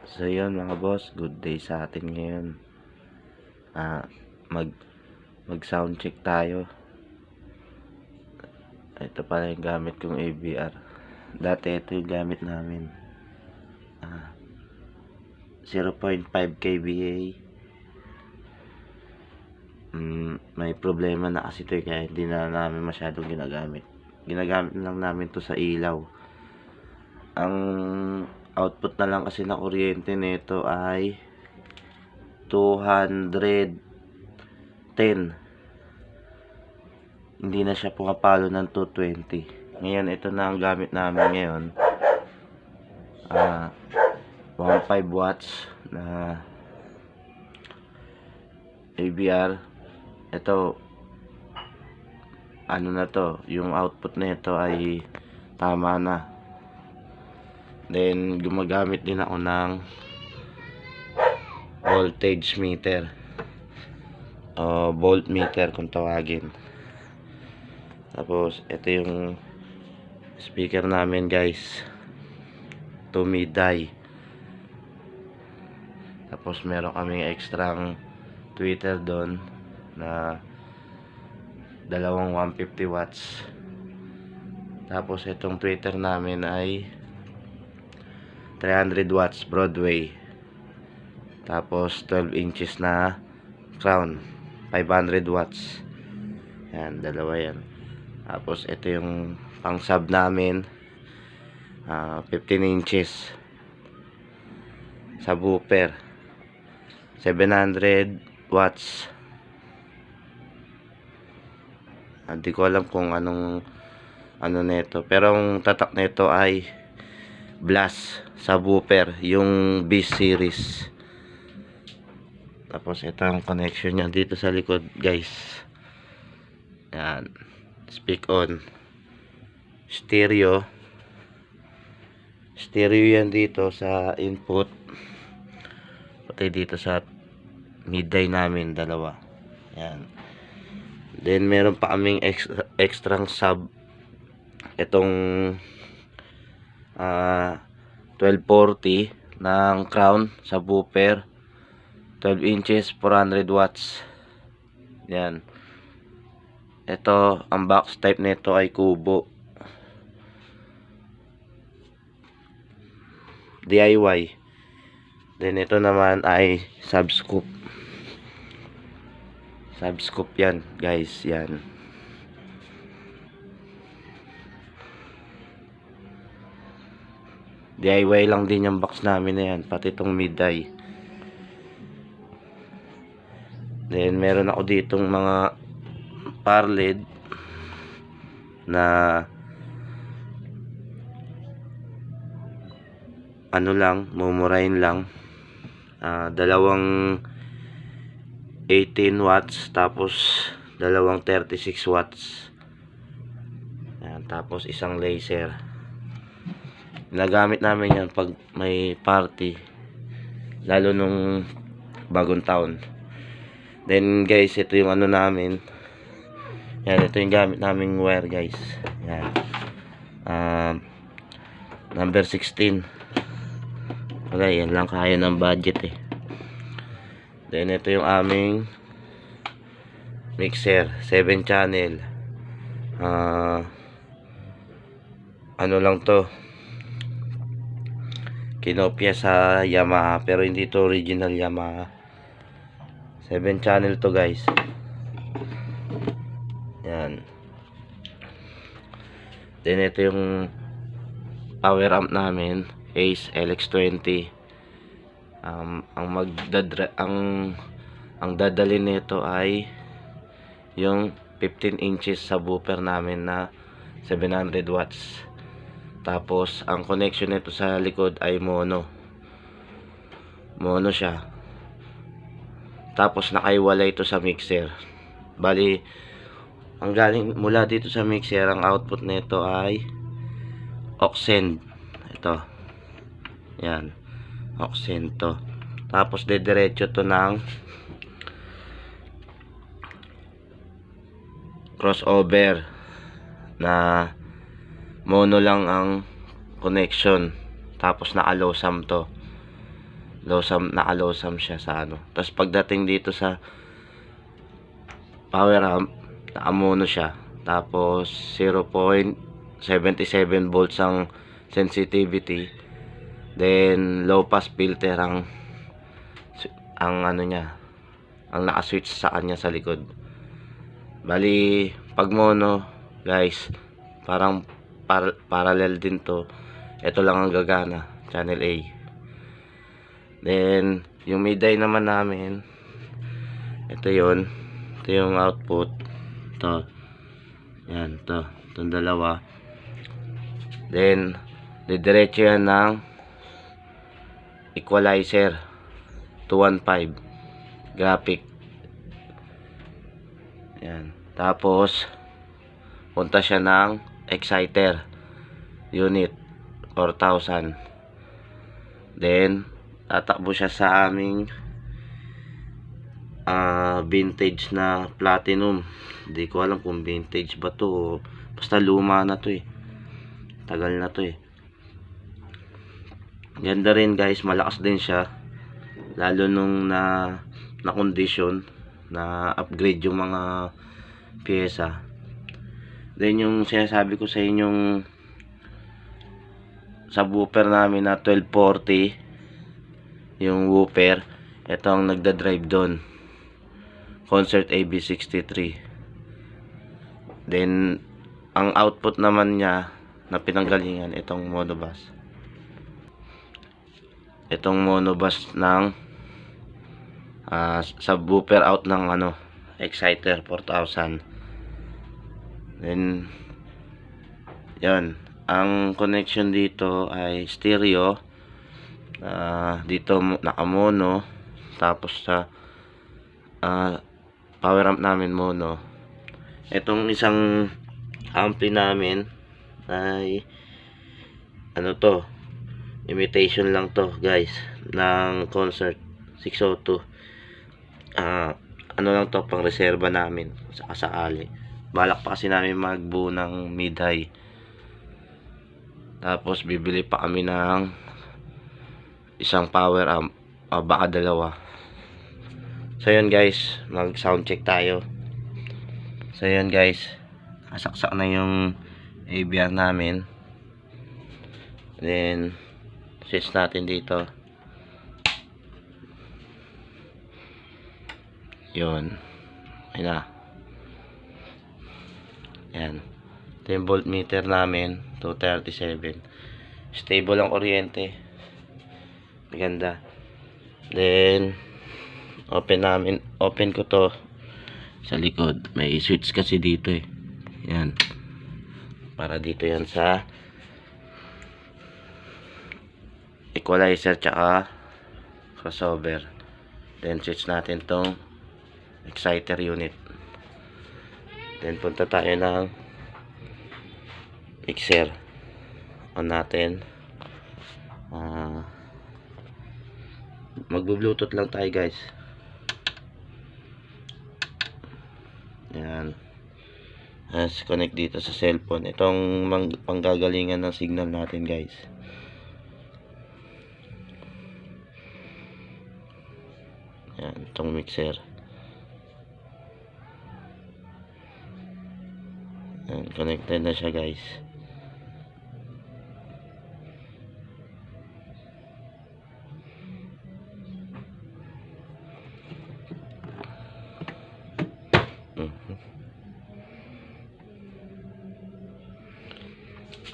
So yun mga boss, good day sa atin ngayon. Ah, mag sound check tayo. Ito pala yung gamit kong AVR. Dati ito yung gamit namin. 0.5 kVA. May problema na kasi ito kaya hindi na namin masyadong ginagamit. Ginagamit lang namin to sa ilaw. Ang output na lang kasi na kuryente nito ay 210. Hindi na siya pumapalo ng 220. Ngayon ito na ang gamit namin ngayon. 1.5 watts na AVR. Ito ano na to, yung output na ito ay tama na. Then gumagamit din ako ng voltage meter o voltmeter kung tawagin. Tapos ito yung speaker namin guys, Tumidai. Tapos meron kaming extrang tweeter doon na dalawang 150 watts. Tapos itong tweeter namin ay 300 watts Broadway. Tapos 12 inches na crown, 500 watts. Yan, dalawa yan. Tapos ito yung pang sub namin, 15 inches subwoofer, 700 watts. Hindi ko alam kung anong nito, pero ang tatak nito ay Blast subwoofer, yung B series. Tapos ito ang connection niya dito sa likod guys. Yan, speak on. Stereo yan dito sa input, pati dito sa midday namin, dalawa. Yan. Then meron pa kaming extra sub, itong 1240 ng crown subwoofer, 12 inches, 400 watts. Yan. Ito, ang box type nito ay kubo. DIY. Then ito naman ay subscoop. Subscoop yan guys, yan. DIY lang din yung box namin na yan, pati itong midday. Then meron ako ditong mga power lead na ano lang, mumurahin lang. Dalawang 18 watts, tapos dalawang 36 watts. Ayan, tapos isang laser. Ginagamit namin yan pag may party, lalo nung bagong taon. Then guys, ito yung ano namin. Yan, ito yung gamit naming wire guys. Yan, number 16. Okay, yan lang kaya ng budget eh. Then ito yung aming mixer, 7 channel. Ano lang to, kinopya sa Yamaha, pero hindi to original Yamaha. 7 channel to guys. Yan. Then ito yung power amp namin, Ace LX20. Ang dadalhin nito ay yung 15 inches subwoofer namin na 700 watts. Tapos ang connection nito sa likod ay mono siya. Tapos nakaiwalay ito sa mixer. Bali, ang galing mula dito sa mixer, ang output nito ay aux-send. Ito, yan, aux-send to. Tapos dediretso to ng crossover na mono lang ang connection, tapos naka-low sum to. low sum, naka-low sum siya sa ano. Tapos pagdating dito sa power amp, naka-mono siya. Tapos 0.77 volts ang sensitivity. Then low pass filter ang ano niya, ang naka-switch sa kanya sa likod. Bali pag mono guys, parang parallel din to. Ito lang ang gagana, channel A. Then yung mid-eye naman namin, ito yon, ito yung output, to yan, itong dalawa. Then didiretso yan ng equalizer 215 graphic. Yan. Tapos punta siya ng exciter unit 4,000. Then tatakbo siya sa aming vintage na platinum. Hindi ko alam kung vintage ba to, basta luma na to eh, tagal na to eh. Ganda rin guys, malakas din siya, lalo nung na condition na upgrade yung mga pyesa. Then yung sinasabi ko sa inyong subwoofer namin na 1240, yung woofer, ito ang nagda-drive doon, Concert AB63. Then ang output naman niya na pinanggalingan, itong monobus. Itong monobus ng subwoofer out ng ano, exciter 4,000. Then yan, ang connection dito ay stereo. Dito naka-mono, tapos sa power amp namin mono. Itong isang ampli namin ay ano to, imitation lang to guys, ng Concert 602. Ano lang to, pang reserva namin sa kasakali. Balak pa kasi namin magbuo ng mid-high, tapos bibili pa kami ng isang power amp, baka dalawa. So yun guys, mag sound check tayo. So yun guys, kasaksak na yung ABR namin. Then switch natin dito. Yun, ayun na. Yan, ito yung voltmeter namin, 237. Stable ang kuryente, maganda. Then open ko to sa likod. May switch kasi dito eh, yan, para dito yan sa equalizer tsaka crossover. Then switch natin tong exciter unit. Then punta tayo ng mixer, on natin. Magbo-bluetooth lang tayo guys. Yan, as connect dito sa cellphone. Itong panggagalingan ng signal natin guys. Yan, itong mixer. Yan, connected na siya guys.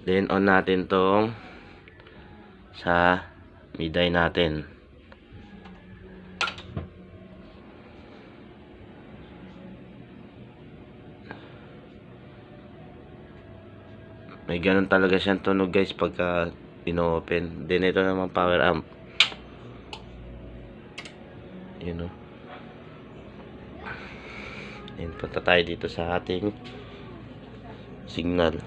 Then on natin tong sa mid-eye natin. May ganun talaga siyang tunog guys pagka ino-open. Then ito naman power amp. You know. Then punta tayo dito sa ating signal.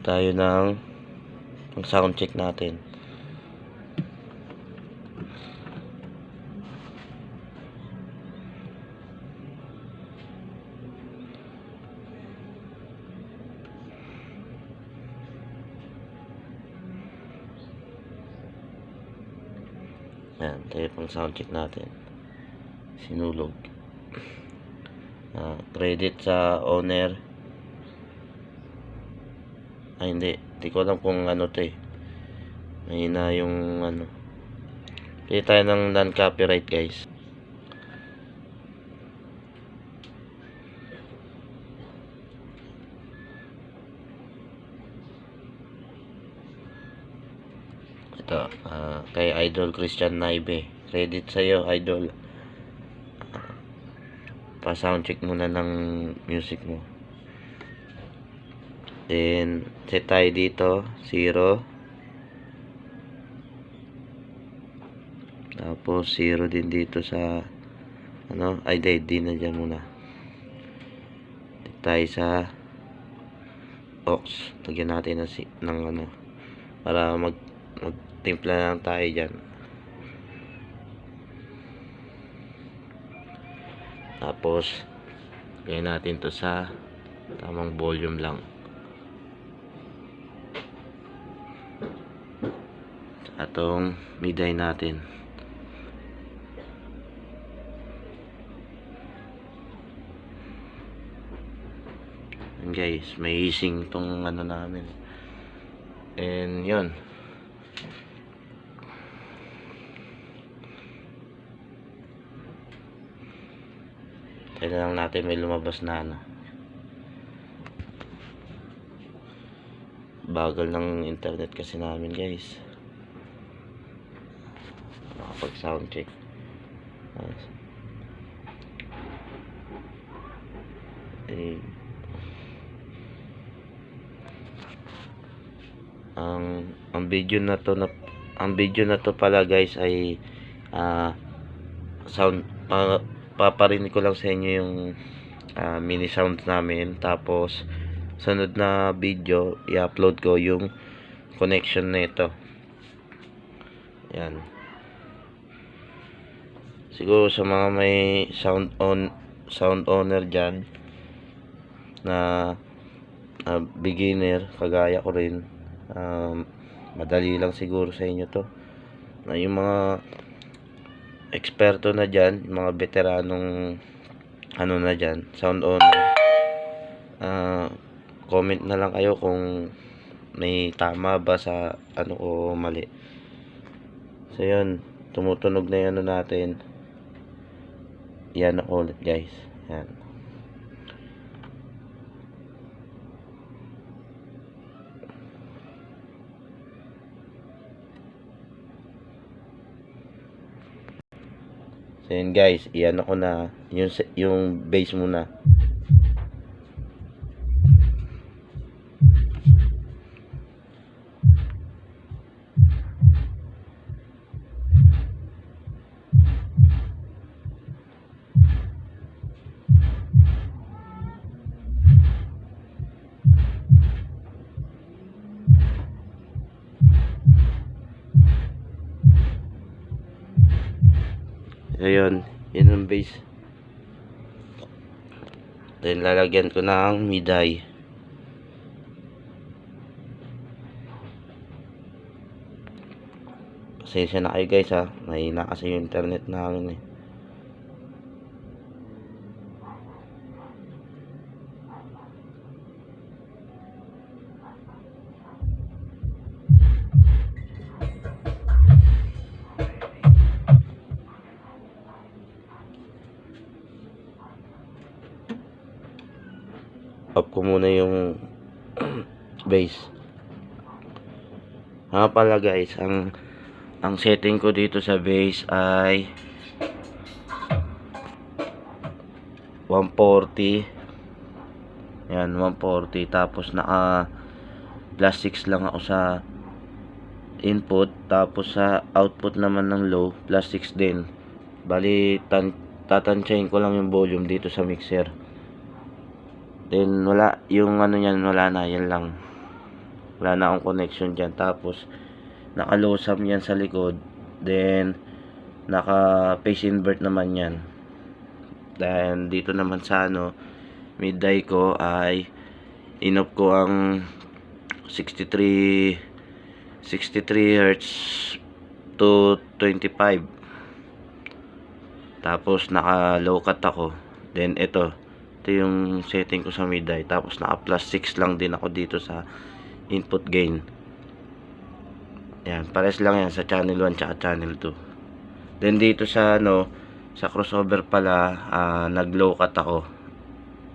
Tayo ng sound check natin. Yan, tayo pang sound check natin. Sinulog. Credit sa owner. Ay, hindi ko alam kung ano to eh. Mahina yung ano. Pili tayo ng non-copyright, guys. Ito, kay Idol Christian Naibe. Credit sa'yo, Idol. Pa-soundcheck muna ng music mo. Then, set tayo dito, 0. Tapos, 0 din dito sa, ano, ay, di na dyan muna. Set tayo sa aux. Lagyan natin ng ano, para magtimpla lang tayo dyan. Tapos, lagyan natin to sa tamang volume lang. Atong miday natin. And guys, may easing tong ano namin. And yun. Tayo lang natin may lumabas na ano. Bagal ng internet kasi namin, guys. Makapag sound check. Ang video na to pala, guys, ay sound paparinig ko lang sa inyo yung mini sounds namin, tapos sunod na video i-upload ko yung connection nito. Yan. Siguro sa mga may sound owner dyan na beginner kagaya ko rin, madali lang siguro sa inyo to. Na yung mga eksperto na dyan, yung mga veteranong ano na dyan, sound owner, comment na lang kayo kung may tama ba sa ano o mali. So yun, tumutunog na yung ano natin. Yan ako ulit, guys. Yan. So yun, guys, iyan ako na yung bass muna. Ayun, yun ang bass. Then lalagyan ko ng miday. Pasensya na kayo, guys, ha. Mahina kasi yung internet namin eh. Off ko muna yung bass. Pala, guys, ang setting ko dito sa bass ay 140. Yan, 140. Tapos naka +6 lang ako sa input, tapos sa output naman ng low +6 din. Bali tatansyahin ko lang yung volume dito sa mixer. Then wala yung ano niyan, wala na, yan lang. Wala na akong connection dyan. Tapos naka low sum yan sa likod. Then naka phase invert naman yan. Then dito naman sa ano, miday ko ay in-off ko ang 63 Hz to 25. Tapos naka low cut ako. Then ito yung setting ko sa mid eye. Tapos naka plus 6 lang din ako dito sa input gain. Yan, pares lang yan sa channel 1 tsaka channel 2. Then dito sa sa crossover pala, nag low cut ako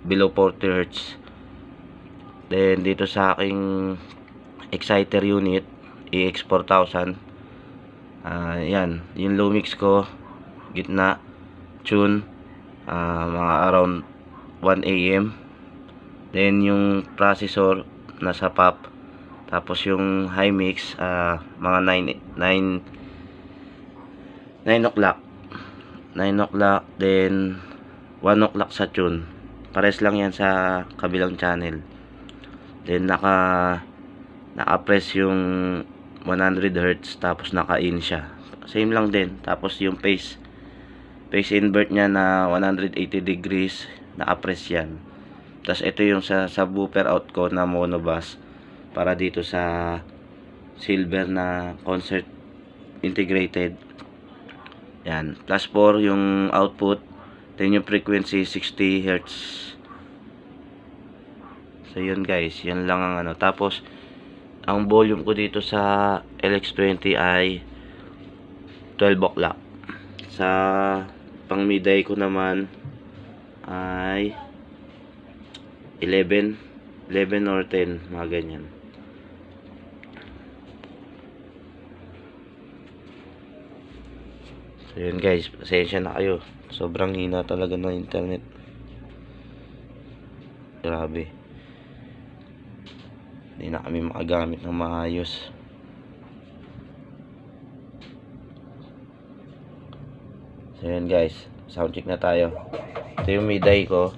below 40 Hz. Then dito sa aking exciter unit EX4000, yan yung low mix ko, gitna, tune, mga around 1 AM. Then yung processor nasa POP. Tapos yung high mix, mga 9 o'clock. 9 o'clock, then 1 o'clock sa tune. Pares lang yan sa kabilang channel. Then naka-press yung 100 Hz, tapos naka-in siya. Same lang din. Tapos yung phase invert niya na 180 degrees, naka-press yan. Tapos ito yung sa subwoofer out ko na monobus para dito sa silver na concert integrated. Yan, plus 4 yung output, then yung frequency 60 Hz. So yun guys, yan lang ang Tapos ang volume ko dito sa LX20 ay 12 o'clock. Sa pang mid eye ko naman ay 11 or 10, mga ganyan. So yun guys, pasensya na kayo, sobrang hina talaga ng internet, grabe, hindi na kami makagamit ng maayos. So yun guys, sound check na tayo. Ito yung mid eye ko.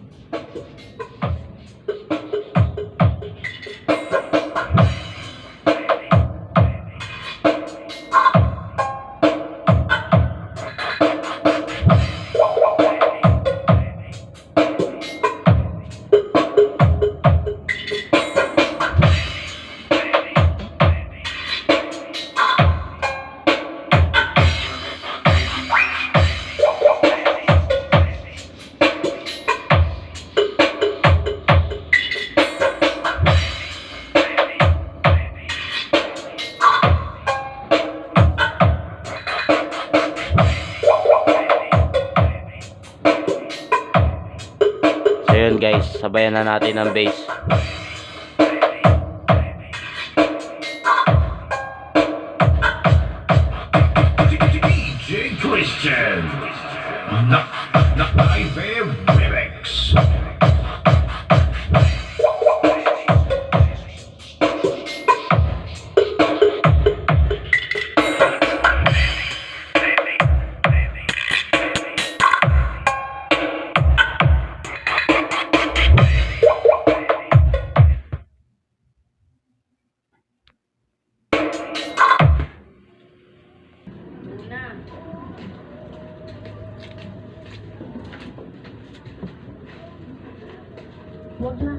Ayun guys, sabayan na natin ang bass. DJ Christian, live remix. Wag na.